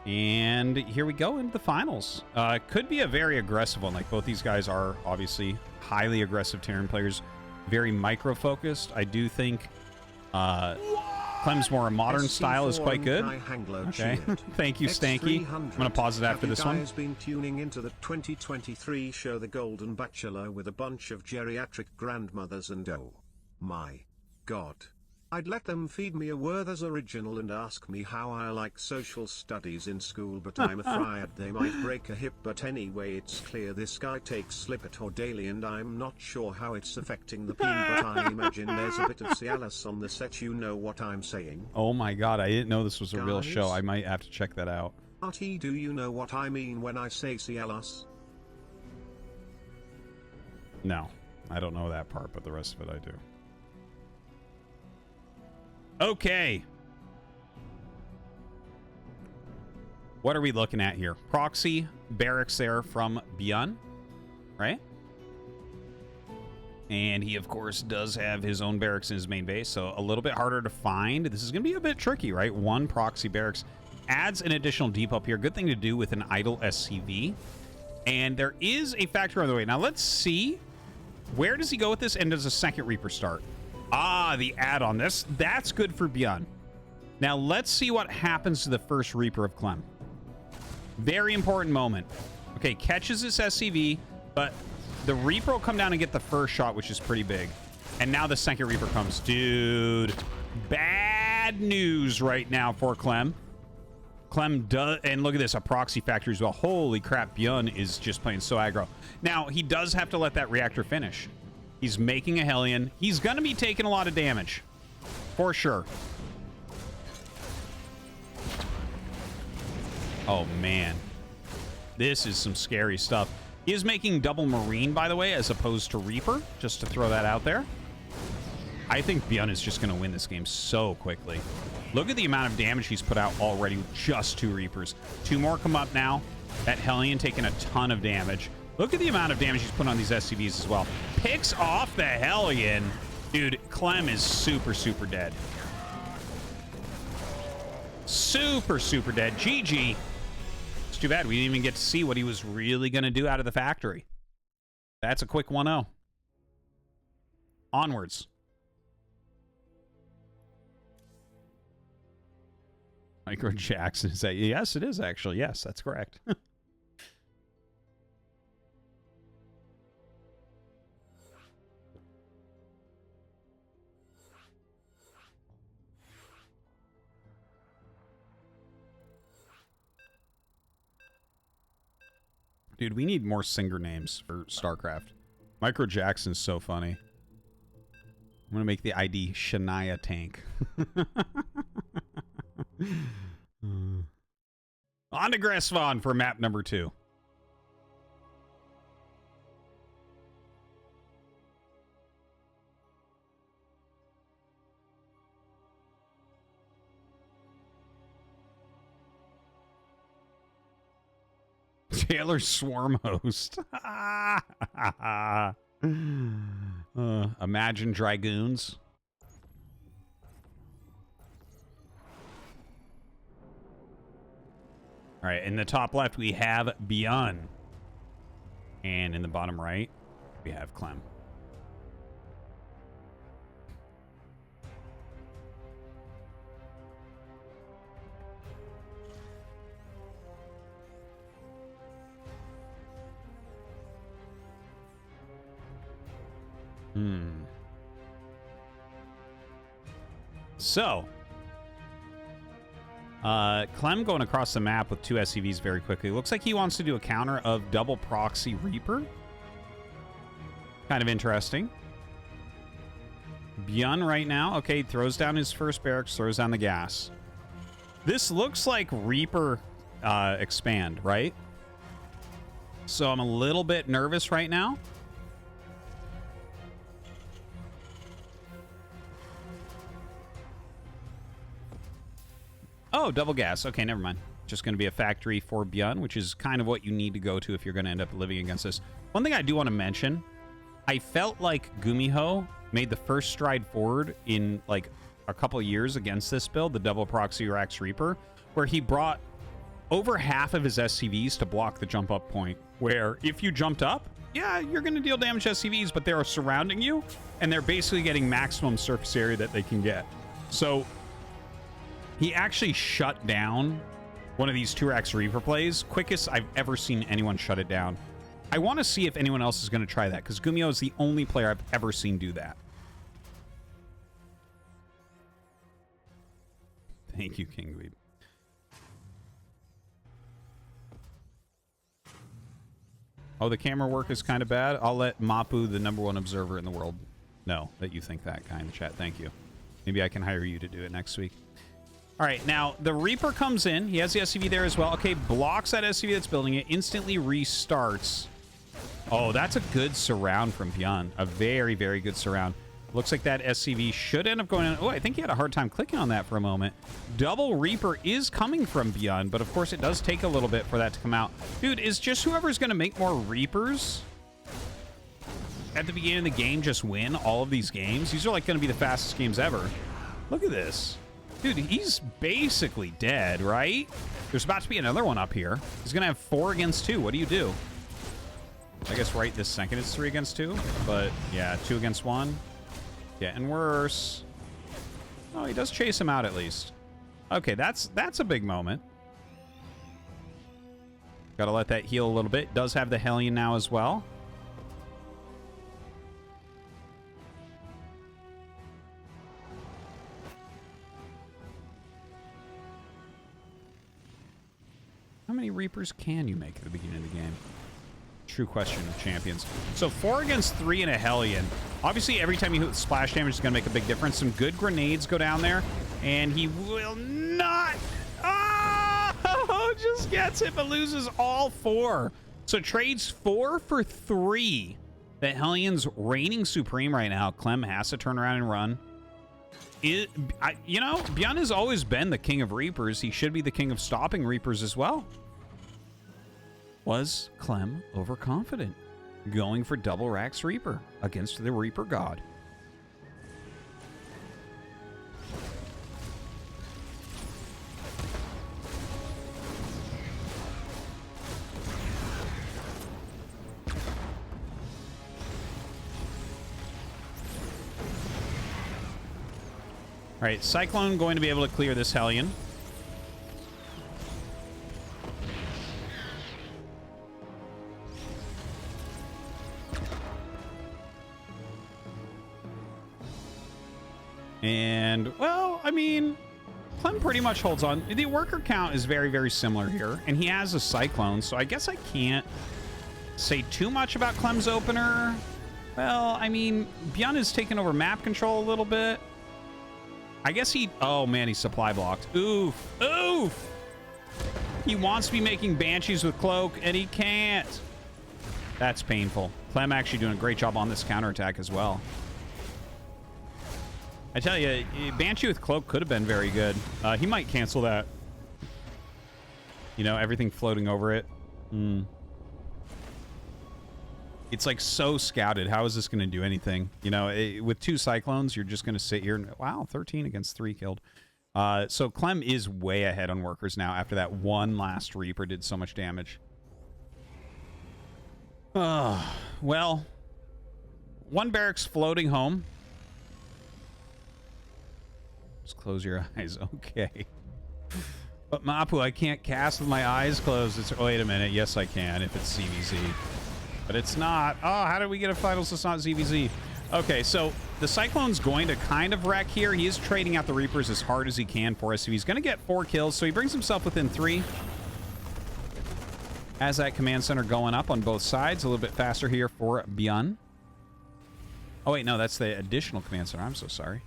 And here we go into the finals. Could be a very aggressive one. Like, both these guys are obviously highly aggressive Terran players, very micro-focused. I do think Clem's more modern style is quite good. Okay, thank you, Stanky. I'm going to pause it after this one. Has been tuning into the 2023 show The Golden Bachelor with a bunch of geriatric grandmothers, and oh my god, I'd let them feed me a Werther's original and ask me how I like social studies in school, but I'm afraid they might break a hip. But anyway, it's clear this guy takes Lipitor daily, and I'm not sure how it's affecting the peen, but I imagine there's a bit of Cialis on the set, you know what I'm saying? Oh my god, I didn't know this was a real show. I might have to check that out. Artie, do you know what I mean when I say Cialis? No, I don't know that part, but the rest of it I do. Okay. What are we looking at here? Proxy barracks there from Byun, right? And he, of course, does have his own barracks in his main base, so a little bit harder to find. This is going to be a bit tricky, right? One proxy barracks adds an additional depot up here. Good thing to do with an idle SCV. And there is a factory on the way. Now, let's see. Where does he go with this, and does a second Reaper start? Ah, the add-on. That's good for Byun. Now, let's see what happens to the first Reaper of Clem. Very important moment. Okay, catches this SCV, but the Reaper will come down and get the first shot, which is pretty big. And now the second Reaper comes. Dude, bad news right now for Clem. Clem does, and look at this, a proxy factory as well. Holy crap, Byun is just playing so aggro. Now, he does have to let that reactor finish. He's making a Hellion. He's going to be taking a lot of damage. For sure. Oh, man. This is some scary stuff. He is making double Marine, by the way, as opposed to Reaper. Just to throw that out there. I think Byun is just going to win this game so quickly. Look at the amount of damage he's put out already with just 2 Reapers. 2 more come up now. That Hellion taking a ton of damage. Look at the amount of damage he's put on these SCVs as well. Picks off the Hellion. Dude, Clem is super, super dead. Super, super dead. GG. It's too bad we didn't even get to see what he was really going to do out of the factory. That's a quick 1-0. Onwards. Micro Jackson is that? Yes, it is actually. Yes, that's correct. Dude, we need more singer names for StarCraft. Micro Jackson's so funny. I'm going to make the ID Shania Tank. On to Gressvon for map number 2. Taylor Swarm Host. Imagine Dragoons. All right, in the top left, we have Byun. And in the bottom right, we have Clem. So, Clem going across the map with 2 SCVs very quickly. Looks like he wants to do a counter of double proxy Reaper. Kind of interesting. Byun right now. Okay, throws down his first barracks, throws down the gas. This looks like Reaper expand, right? So I'm a little bit nervous right now. Oh, double gas. Okay, never mind. Just going to be a factory for Byun, which is kind of what you need to go to if you're going to end up living against this. One thing I do want to mention, I felt like Gumiho made the first stride forward in like a couple of years against this build, the double proxy Rax Reaper, where he brought over half of his SCVs to block the jump up point, where if you jumped up, yeah, you're going to deal damage to SCVs, but they're surrounding you, and they're basically getting maximum surface area that they can get. So he actually shut down one of these 2x Reaper plays. Quickest I've ever seen anyone shut it down. I want to see if anyone else is going to try that, because Gumio is the only player I've ever seen do that. Thank you, King Dweeb. Oh, the camera work is kind of bad. I'll let Mapu, the #1 observer in the world, know that you think that guy in the chat. Thank you. Maybe I can hire you to do it next week. All right, now the Reaper comes in. He has the SCV there as well. Okay, blocks that SCV that's building it. Instantly restarts. Oh, that's a good surround from Byun. A very, very good surround. Looks like that SCV should end up going in. Oh, I think he had a hard time clicking on that for a moment. Double Reaper is coming from Byun, but of course it does take a little bit for that to come out. Dude, is just whoever's going to make more Reapers at the beginning of the game just win all of these games? These are like going to be the fastest games ever. Look at this. Dude, he's basically dead, right? There's about to be another one up here. He's going to have 4 against 2. What do you do? I guess right this second it's 3 against 2. But yeah, 2 against 1. Getting worse. Oh, he does chase him out at least. Okay, that's a big moment. Gotta let that heal a little bit. Does have the Hellion now as well. How many Reapers can you make at the beginning of the game? True question of champions. So 4 against 3 and a Hellion. Obviously, every time you hit splash damage is going to make a big difference. Some good grenades go down there, and he will not. Oh, just gets it, but loses all 4. So trades 4 for 3. The Hellion's reigning supreme right now. Clem has to turn around and run. You know, Byun has always been the king of Reapers. He should be the king of stopping Reapers as well. Was Clem overconfident, going for double Rax Reaper against the Reaper God? All right, Cyclone going to be able to clear this Hellion. And, well, I mean, Clem pretty much holds on. The worker count is very, very similar here. And he has a Cyclone, so I guess I can't say too much about Clem's opener. Well, I mean, Byun has taken over map control a little bit. I guess he... Oh, man, he's supply blocked. Oof. Oof! He wants to be making Banshees with Cloak, and he can't. That's painful. Clem actually doing a great job on this counterattack as well. I tell you, Banshee with Cloak could have been very good. He might cancel that. You know, everything floating over it. It's like so scouted. How is this going to do anything? You know, with 2 Cyclones, you're just going to sit here and... Wow, 13 against 3 killed. So Clem is way ahead on workers now after that one last Reaper did so much damage. Well, 1 barracks floating home. Just close your eyes. Okay. But Mapu, I can't cast with my eyes closed. It's... Oh, wait a minute. Yes, I can if it's ZVZ. But it's not. Oh, how did we get a finals that's not ZVZ? Okay, so the Cyclone's going to kind of wreck here. He is trading out the Reapers as hard as he can for SCV. He's going to get 4 kills, so he brings himself within 3. Has that command center going up on both sides. A little bit faster here for Byun. Oh, wait, no, that's the additional command center. I'm so sorry.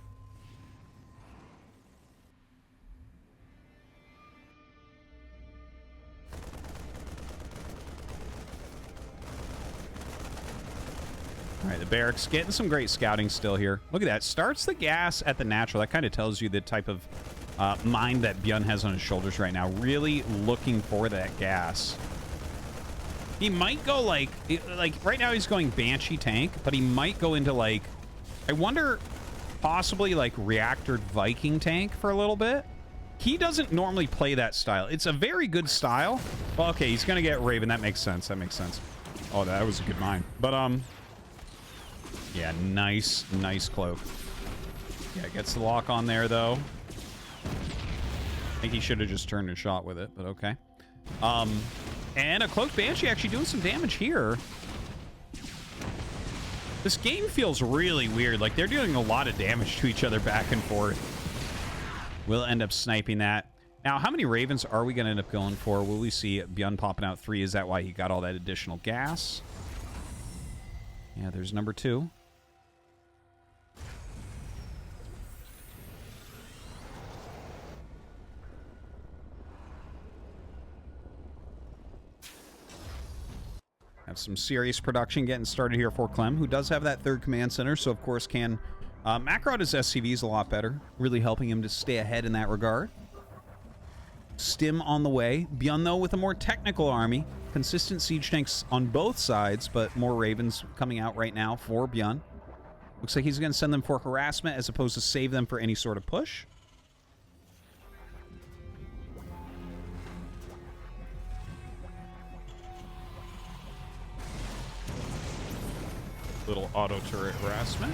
All right, the barracks getting some great scouting still here. Look at that. Starts the gas at the natural. That kind of tells you the type of mind that Byun has on his shoulders right now. Really looking for that gas. He might go like right now he's going Banshee tank, but he might go into like, I wonder, possibly like reactored Viking tank for a little bit. he doesn't normally play that style. It's a very good style. Well, okay, he's going to get Raven. That makes sense. That makes sense. Oh, that was a good mine. But, yeah, nice cloak. Yeah, gets the lock on there, though. I think he should have just turned and shot with it, but okay. And a Cloaked Banshee actually doing some damage here. This game feels really weird. Like, they're doing a lot of damage to each other back and forth. We'll end up sniping that. Now, how many Ravens are we going to end up going for? Will we see Byun popping out 3? Is that why he got all that additional gas? Yeah, there's number 2. Have some serious production getting started here for Clem, who does have that 3rd command center, so of course can macro out his SCVs a lot better, really helping him to stay ahead in that regard. Stim on the way. Byun, though, with a more technical army. Consistent siege tanks on both sides, but more Ravens coming out right now for Byun. Looks like he's going to send them for harassment as opposed to save them for any sort of push. Little auto turret harassment.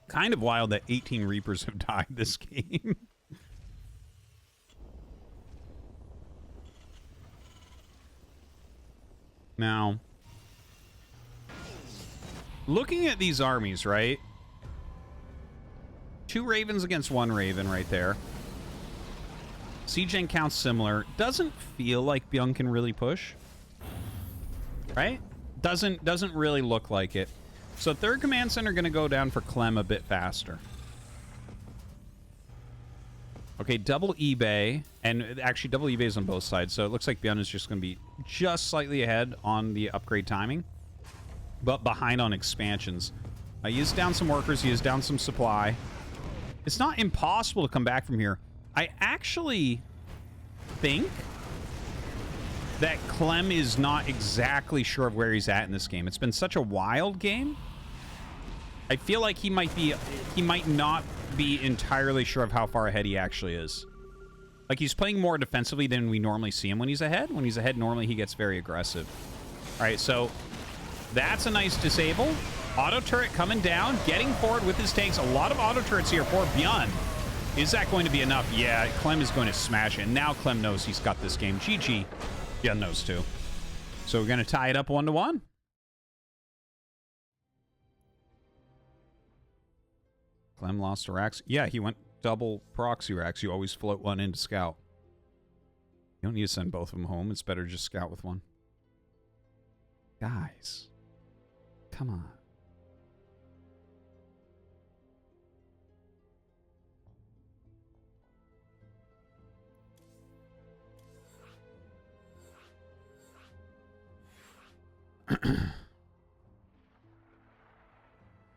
Kind of wild that 18 Reapers have died this game. Now, looking at these armies, right? 2 Ravens against 1 Raven right there. Siege Tank counts similar. Doesn't feel like Byun can really push. Right? Doesn't really look like it. So 3rd command center going to go down for Clem a bit faster. Okay, double eBay. And actually double eBay is on both sides. So it looks like Byun is just going to be just slightly ahead on the upgrade timing. But behind on expansions. He is down some workers. He is down some supply. It's not impossible to come back from here. I actually think that Clem is not exactly sure of where he's at in this game. It's been such a wild game. I feel like he might not be entirely sure of how far ahead he actually is. Like, he's playing more defensively than we normally see him when he's ahead. When he's ahead, normally he gets very aggressive. All right, so that's a nice disable. Auto turret coming down, getting forward with his tanks. A lot of auto turrets here for Byun. Is that going to be enough? Yeah, Clem is going to smash it. And now Clem knows he's got this game. GG. Byun knows too. So we're going to tie it up 1-1. Clem lost to Rax. Yeah, he went double proxy Rax. You always float one into scout. You don't need to send both of them home. It's better to just scout with one. Guys. Come on.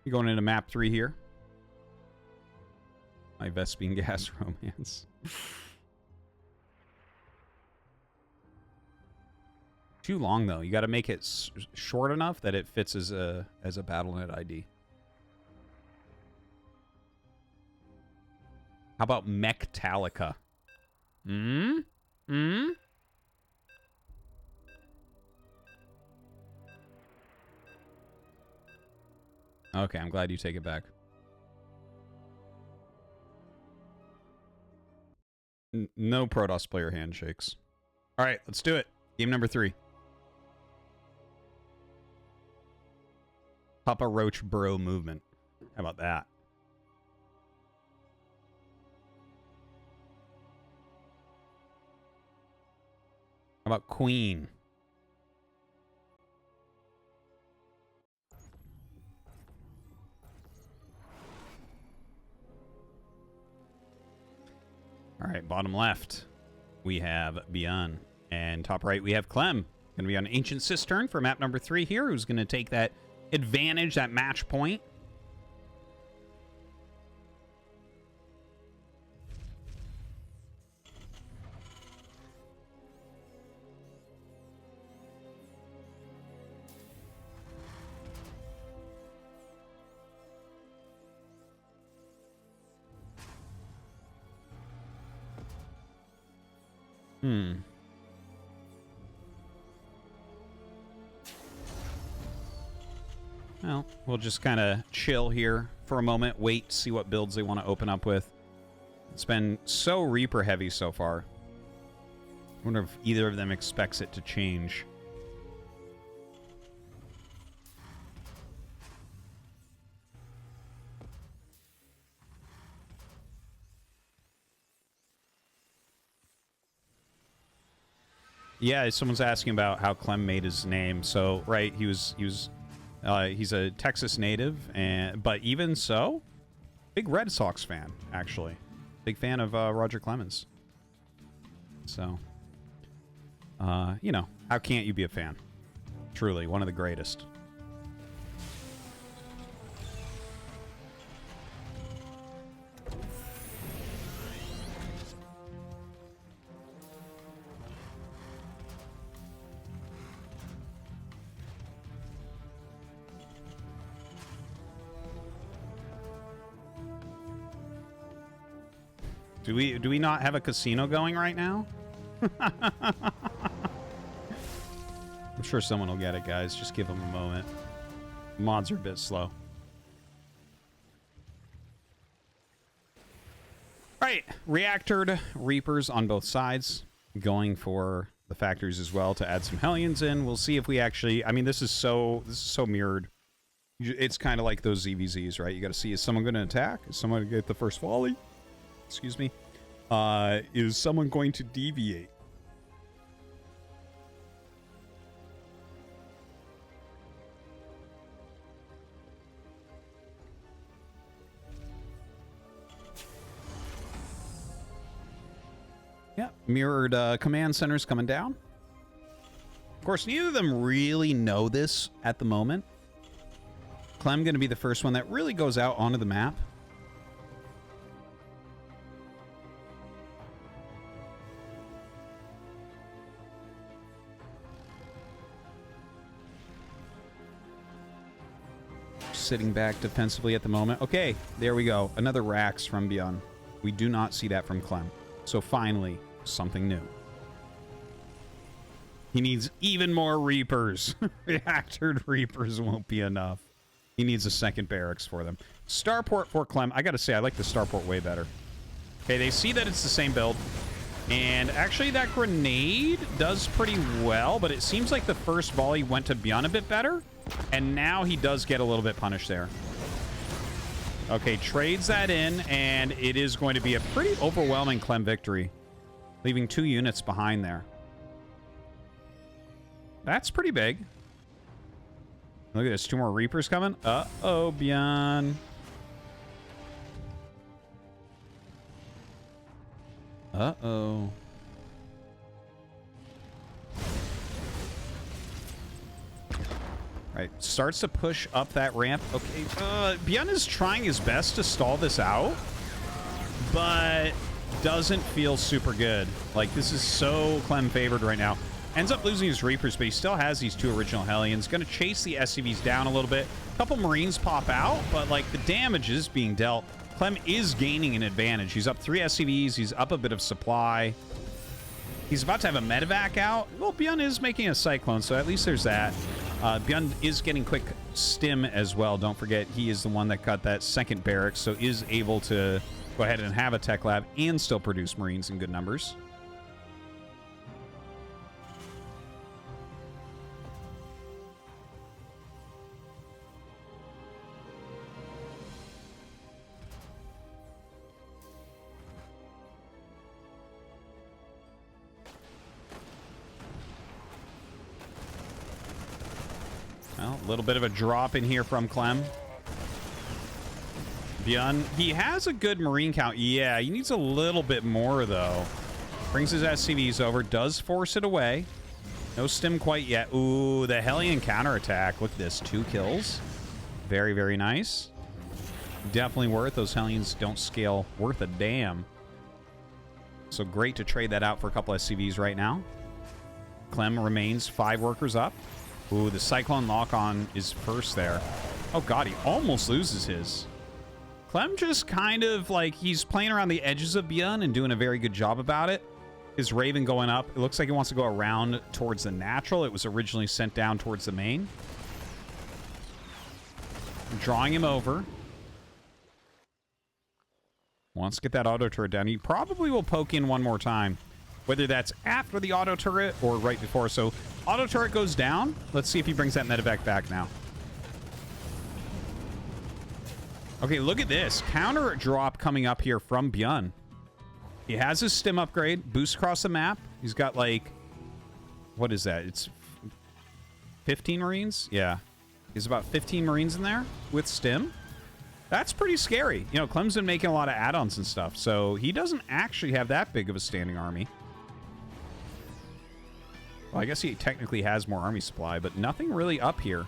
You going into map 3 here? My Vespian gas romance. Too long though. You got to make it short enough that it fits as a BattleNet ID. How about Mechtalica? Okay, I'm glad you take it back. No Protoss player handshakes. All right, let's do it. Game number 3. Papa Roach Burrow movement. How about that? How about Queen? All right, bottom left, we have Byun. And top right, we have Clem. Going to be on Ancient Cistern for map number 3 here, who's going to take that advantage, that match point. Well, we'll just kind of chill here for a moment, wait, see what builds they want to open up with. It's been so Reaper heavy so far. I wonder if either of them expects it to change. Yeah, someone's asking about how Clem made his name. So, right, he's a Texas native, but even so, big Red Sox fan, actually. Big fan of Roger Clemens. So, you know, how can't you be a fan? Truly, one of the greatest. Do we not have a casino going right now? I'm sure someone will get it, guys. Just give them a moment. Mods are a bit slow. All right, reactored Reapers on both sides. Going for the factories as well to add some Hellions in. We'll see if we actually... I mean, this is so mirrored. It's kind of like those ZVZs, right? You got to see, is someone going to attack? Is someone going to get the first volley? Excuse me. Is someone going to deviate? Yeah, mirrored command centers coming down. Of course, neither of them really know this at the moment. Clem going to be the first one that really goes out onto the map. Sitting back defensively at the moment. Okay, there we go. Another Rax from Byun. We do not see that from Clem. So finally, something new. He needs even more Reapers. Reactored Reapers won't be enough. He needs a second barracks for them. Starport for Clem. I gotta say, I like the Starport way better. Okay, they see that it's the same build. And actually, that grenade does pretty well, but it seems like the first volley went to Byun a bit better. And now he does get a little bit punished there. Okay, trades that in, and it is going to be a pretty overwhelming Clem victory. Leaving 2 units behind there. That's pretty big. Look at this, 2 more Reapers coming. Uh-oh, Byun. Uh-oh. Right, starts to push up that ramp. Okay, Byun is trying his best to stall this out, but doesn't feel super good. Like, this is so Clem favored right now. Ends up losing his Reapers, but he still has these 2 original Hellions. Going to chase the SCVs down a little bit. A couple Marines pop out, but, like, the damage is being dealt. Clem is gaining an advantage. He's up 3 SCVs. He's up a bit of supply. He's about to have a medevac out. Well, Byun is making a Cyclone, so at least there's that. Byun is getting quick stim as well. Don't forget, he is the one that got that second barracks, so is able to go ahead and have a tech lab and still produce Marines in good numbers. Well, a little bit of a drop in here from Clem. Byun, he has a good Marine count. Yeah, he needs a little bit more, though. Brings his SCVs over, does force it away. No stim quite yet. Ooh, the Hellion counterattack. Look at this, 2 kills. Very, very nice. Definitely worth. Those Hellions don't scale worth a damn. So great to trade that out for a couple SCVs right now. Clem remains 5 workers up. Ooh, the Cyclone lock-on is first there. Oh, God, he almost loses his. Clem just kind of, like, he's playing around the edges of Byun and doing a very good job about it. His Raven going up. It looks like he wants to go around towards the natural. It was originally sent down towards the main. Drawing him over. Wants to get that auto turret down. He probably will poke in one more time. Whether that's after the auto turret or right before. So auto turret goes down. Let's see if he brings that medevac back now. Okay, look at this. Counter drop coming up here from Byun. He has his stim upgrade. Boost across the map. He's got like... What is that? It's 15 Marines? Yeah. He's about 15 Marines in there with stim. That's pretty scary. You know, Clem's been making a lot of add-ons and stuff, so he doesn't actually have that big of a standing army. Well, I guess he technically has more army supply, but nothing really up here.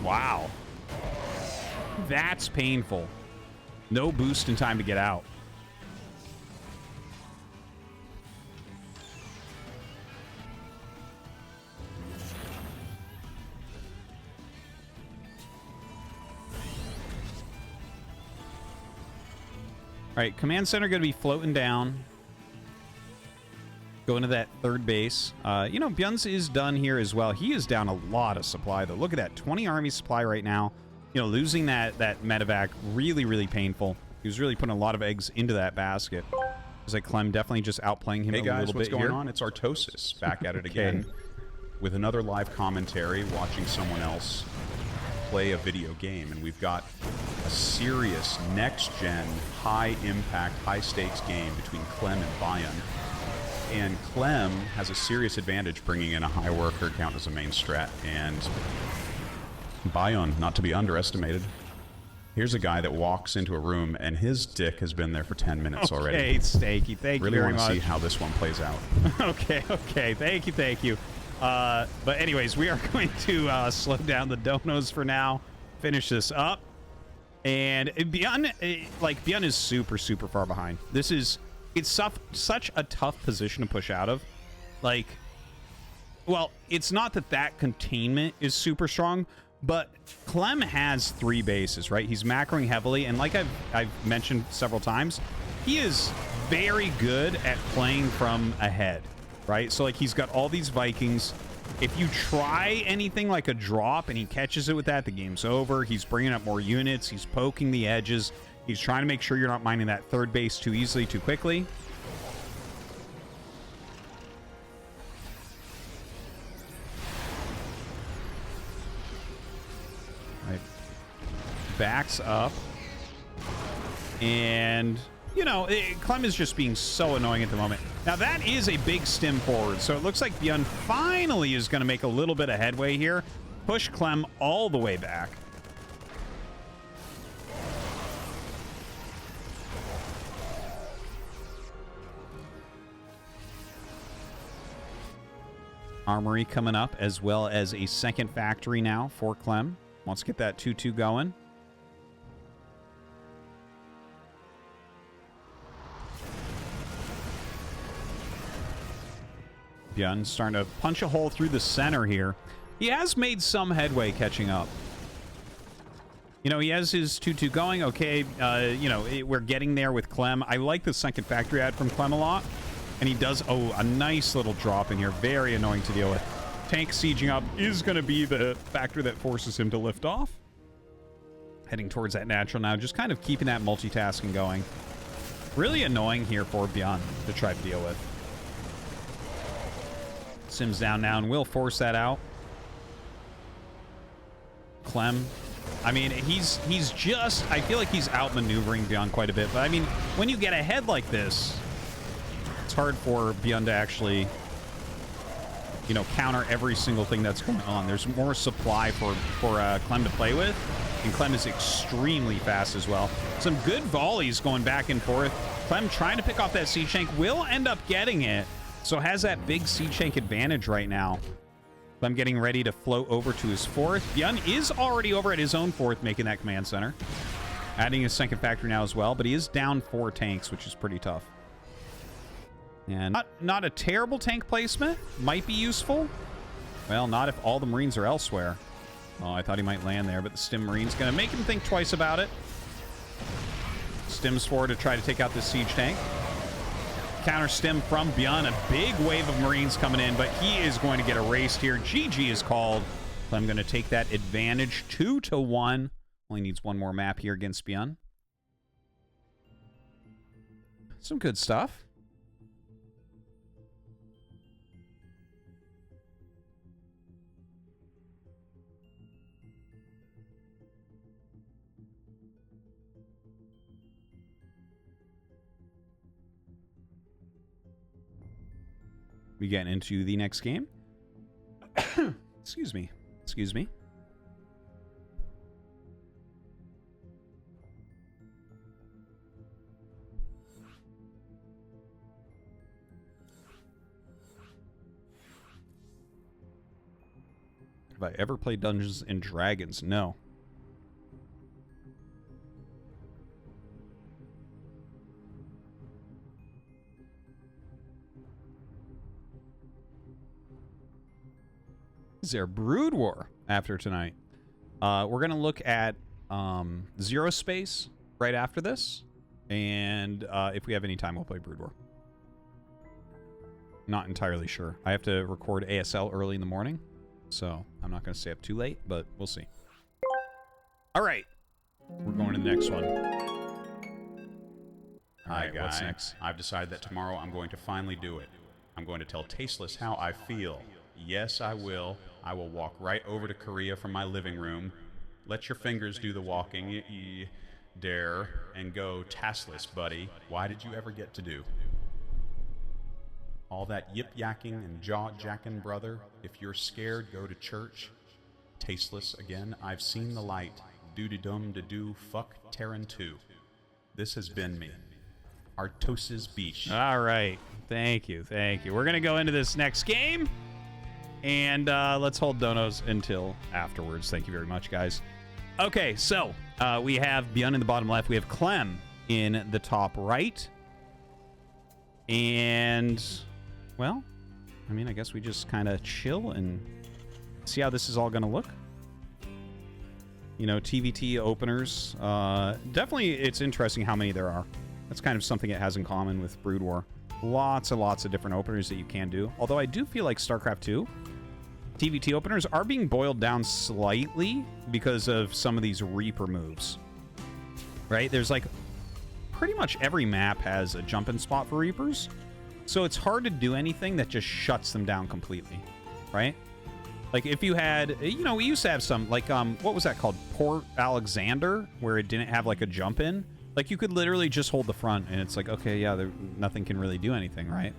Wow. That's painful. No boost in time to get out. All right, command center going to be floating down. Going to that third base. You know, Byun's is done here as well. He is down a lot of supply, though. Look at that, 20 army supply right now. You know, losing that medevac, really, really painful. He was really putting a lot of eggs into that basket. It's like Clem definitely just outplaying him a little bit here. Hey guys, what's going on? It's Artosis, back at it again with another live commentary, watching someone else play a video game. And we've got a serious next-gen, high-impact, high-stakes game between Clem and Byun. And Clem has a serious advantage bringing in a high worker count as a main strat. And Byun, not to be underestimated. Here's a guy that walks into a room and his dick has been there for 10 minutes already. Okay, Stakey, thank you very much. Really want to see how this one plays out. Okay, thank you. But anyways, we are going to slow down the donos for now, finish this up. And Byun, Byun is super, super far behind. It's such a tough position to push out of. Like, well, it's not that containment is super strong, but Clem has 3 bases, right? He's macroing heavily, and like I've mentioned several times, he is very good at playing from ahead, right? So, like, he's got all these Vikings. If you try anything like a drop and he catches it with that, the game's over. He's bringing up more units. He's poking the edges. He's trying to make sure you're not mining that third base too easily, too quickly. Right. Backs up. And, you know, Clem is just being so annoying at the moment. Now, that is a big stim forward, so it looks like Byun finally is going to make a little bit of headway here. Push Clem all the way back. Armory coming up, as well as a second factory now for Clem. Wants to get that 2-2 going. Byun starting to punch a hole through the center here. He has made some headway catching up. You know, he has his 2-2 going. Okay, you know, we're getting there with Clem. I like the second factory ad from Clem a lot. And he does, a nice little drop in here. Very annoying to deal with. Tank sieging up is going to be the factor that forces him to lift off. Heading towards that natural now. Just kind of keeping that multitasking going. Really annoying here for Byun to try to deal with. Sims down now, and we'll force that out. Clem. I mean, he's just... I feel like he's outmaneuvering Byun quite a bit. But, I mean, when you get ahead like this... It's hard for Byun to actually, you know, counter every single thing that's going on. There's more supply for Clem to play with, and Clem is extremely fast as well. Some good volleys going back and forth. Clem trying to pick off that siege tank, will end up getting it, so has that big siege tank advantage right now. Clem getting ready to float over to his 4th. Byun is already over at his own 4th, making that command center. Adding his second factory now as well, but he is down 4 tanks, which is pretty tough. And not a terrible tank placement. Might be useful. Well, not if all the Marines are elsewhere. Oh, I thought he might land there, but the Stim Marine's going to make him think twice about it. Stims forward to try to take out this siege tank. Counter Stim from Byun. A big wave of Marines coming in, but he is going to get erased here. GG is called. I'm going to take that advantage 2-1. Only needs one more map here against Byun. Some good stuff. We get into the next game. Excuse me. Excuse me. Have I ever played Dungeons and Dragons? No. Is there Brood War after tonight? We're going to look at Zero Space right after this. And if we have any time, we'll play Brood War. Not entirely sure. I have to record ASL early in the morning. So I'm not going to stay up too late, but we'll see. All right. We're going to the next one. Hi, guys. What's next? I've decided that tomorrow I'm going to finally do it. I'm going to tell Tasteless how I feel. Yes, I will. I will walk right over to Korea from my living room. Let your fingers do the walking, dare, and go tasteless, buddy. Why did you ever get to do all that yip-yakking and jaw-jacking, brother? If you're scared, go to church. Tasteless again. I've seen the light. Do-de-dum-de-do, fuck Terran 2. This has been me. Artosis Beach. All right. Thank you. Thank you. We're going to go into this next game. And let's hold donos until afterwards. Thank you very much, guys. Okay, so we have Byun in the bottom left. We have Clem in the top right. And, well, I mean, I guess we just kind of chill and see how this is all going to look. You know, TVT openers. Definitely, it's interesting how many there are. That's kind of something it has in common with Brood War. Lots and lots of different openers that you can do. Although I do feel like StarCraft 2 TVT openers are being boiled down slightly because of some of these Reaper moves. Right? There's like pretty much every map has a jump-in spot for Reapers. So it's hard to do anything that just shuts them down completely. Right? Like if you had, you know, we used to have some, like, what was that called? Port Alexander, where it didn't have like a jump-in. Like you could literally just hold the front and it's like, okay, yeah, nothing can really do anything, right?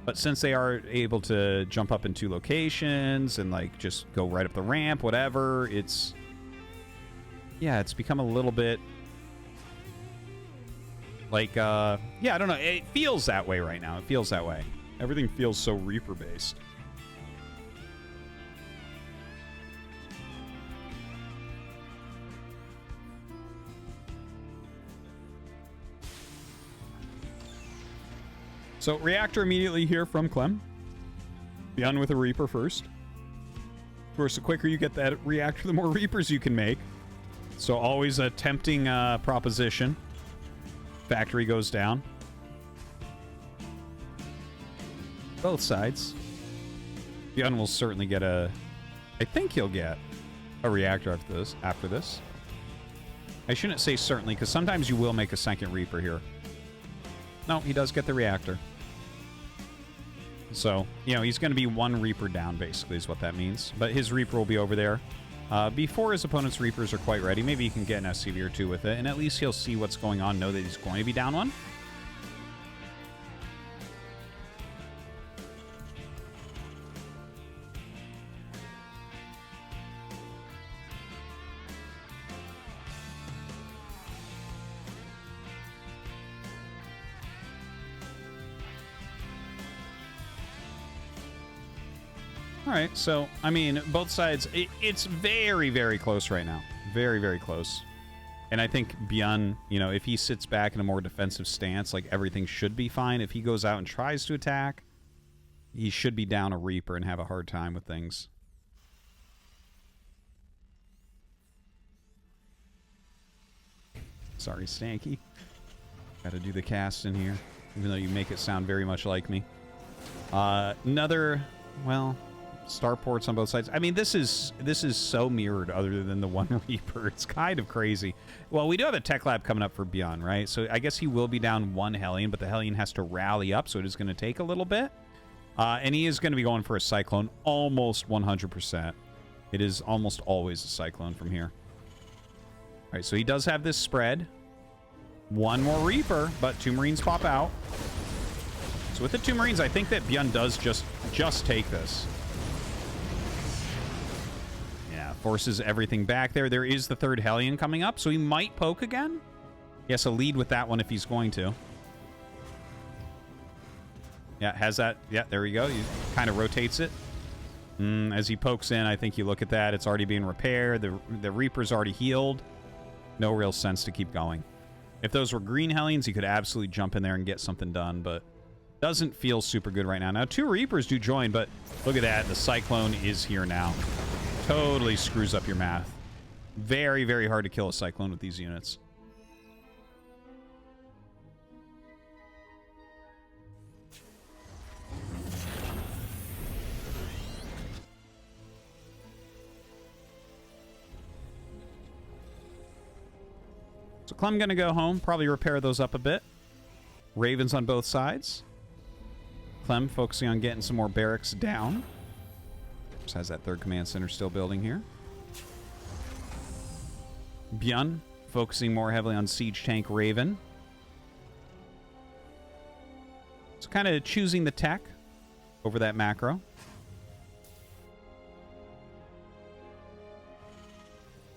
But since they are able to jump up in 2 locations and like just go right up the ramp, whatever, it's, yeah, it's become a little bit like, yeah, I don't know. It feels that way right now. It feels that way. Everything feels so Reaper based. So, Reactor immediately here from Clem. Byun with a Reaper first. Of course, the quicker you get that Reactor, the more Reapers you can make. So, always a tempting proposition. Factory goes down. Both sides. Byun will certainly get a... I think he'll get a Reactor after this. I shouldn't say certainly, because sometimes you will make a second Reaper here. No, he does get the Reactor. So, you know, he's going to be 1 Reaper down, basically, is what that means. But his Reaper will be over there. Before his opponent's Reapers are quite ready, maybe he can get an SCV or 2 with it, and at least he'll see what's going on, know that he's going to be down 1. All right, so, I mean, both sides, it's very, very close right now. Very, very close. And I think Byun, you know, if he sits back in a more defensive stance, like, everything should be fine. If he goes out and tries to attack, he should be down a Reaper and have a hard time with things. Sorry, Stanky. Gotta do the cast in here, even though you make it sound very much like me. Another, well, starports on both sides. I mean, this is so mirrored other than the one Reaper. It's kind of crazy. Well, we do have a tech lab coming up for Byun, right? So I guess he will be down one Hellion, but the Hellion has to rally up, so it is going to take a little bit. And he is going to be going for a Cyclone almost 100%. It is almost always a Cyclone from here. All right, so he does have this spread. One more Reaper, but 2 Marines pop out. So with the 2 Marines, I think that Byun does just take this. Yeah, forces everything back there. There is the 3rd Hellion coming up, so he might poke again. He has to lead with that one if he's going to. Yeah, has that. Yeah, there we go. He kind of rotates it. As he pokes in, I think you look at that. It's already being repaired. The Reaper's already healed. No real sense to keep going. If those were green Hellions, he could absolutely jump in there and get something done, but doesn't feel super good right now. Now, 2 Reapers do join, but look at that. The Cyclone is here now. Totally screws up your math. Very, very hard to kill a Cyclone with these units. So Clem going to go home, probably repair those up a bit. Ravens on both sides. Clem focusing on getting some more barracks down. Just has that 3rd command center still building here. Byun focusing more heavily on siege tank Raven. So kind of choosing the tech over that macro.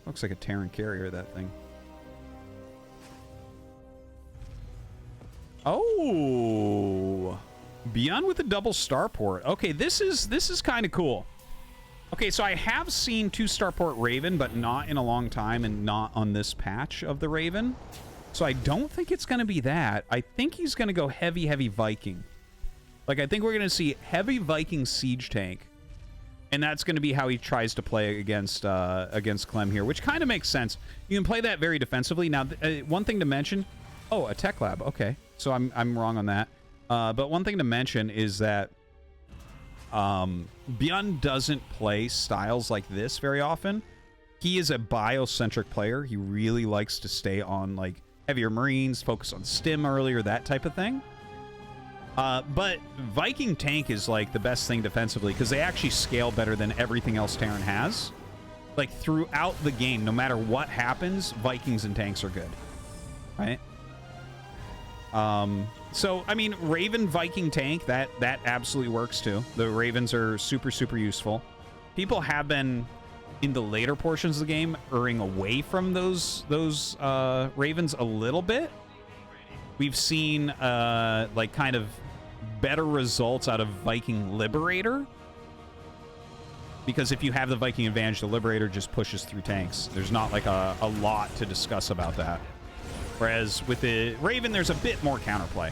Looks like a Terran carrier, that thing. Oh, Byun with a double starport. Okay, this is kind of cool. Okay, so I have seen 2 starport Raven, but not in a long time and not on this patch of the Raven. So I don't think it's going to be that. I think he's going to go heavy Viking. Like, I think we're going to see heavy Viking siege tank. And that's going to be how he tries to play against Clem here, which kind of makes sense. You can play that very defensively. Now, one thing to mention... Oh, a tech lab. Okay. So I'm wrong on that. But one thing to mention is that Byun doesn't play styles like this very often. He is a biocentric player. He really likes to stay on like heavier Marines, focus on stim earlier, that type of thing. But Viking tank is like the best thing defensively because they actually scale better than everything else Terran has. Like throughout the game, no matter what happens, Vikings and tanks are good. Right? So, I mean, Raven Viking tank, that absolutely works too. The Ravens are super, super useful. People have been, in the later portions of the game, erring away from those Ravens a little bit. We've seen, like, kind of better results out of Viking Liberator. Because if you have the Viking advantage, the Liberator just pushes through tanks. There's not, like, a lot to discuss about that. Whereas with the Raven, there's a bit more counterplay.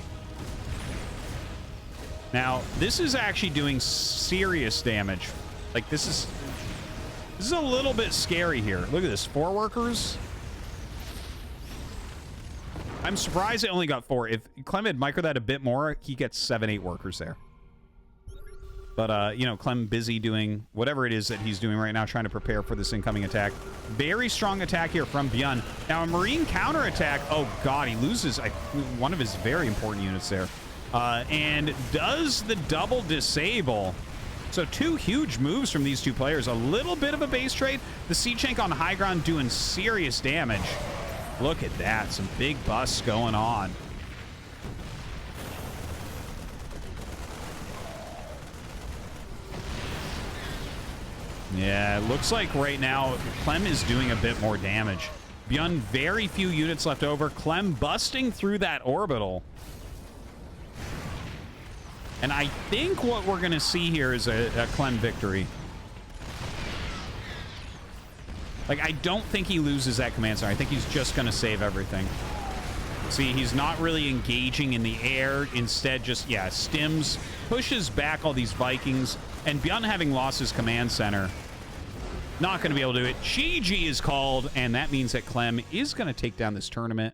Now, this is actually doing serious damage. Like, this is a little bit scary here. Look at this. 4 workers. I'm surprised it only got 4. If Clem had micro that a bit more, he gets 7, 8 workers there. But, you know, Clem busy doing whatever it is that he's doing right now, trying to prepare for this incoming attack. Very strong attack here from Byun. Now, a Marine counterattack. Oh, God, he loses one of his very important units there. And does the double disable. So 2 huge moves from these 2 players. A little bit of a base trade. The siege tank on high ground doing serious damage. Look at that. Some big busts going on. Yeah, it looks like right now Clem is doing a bit more damage. Byun, very few units left over. Clem busting through that orbital. And I think what we're going to see here is a Clem victory. Like, I don't think he loses that command center. I think he's just going to save everything. See, he's not really engaging in the air. Instead, just, yeah, stims, pushes back all these Vikings. And Byun having lost his command center, not going to be able to do it. GG is called, and that means that Clem is going to take down this tournament.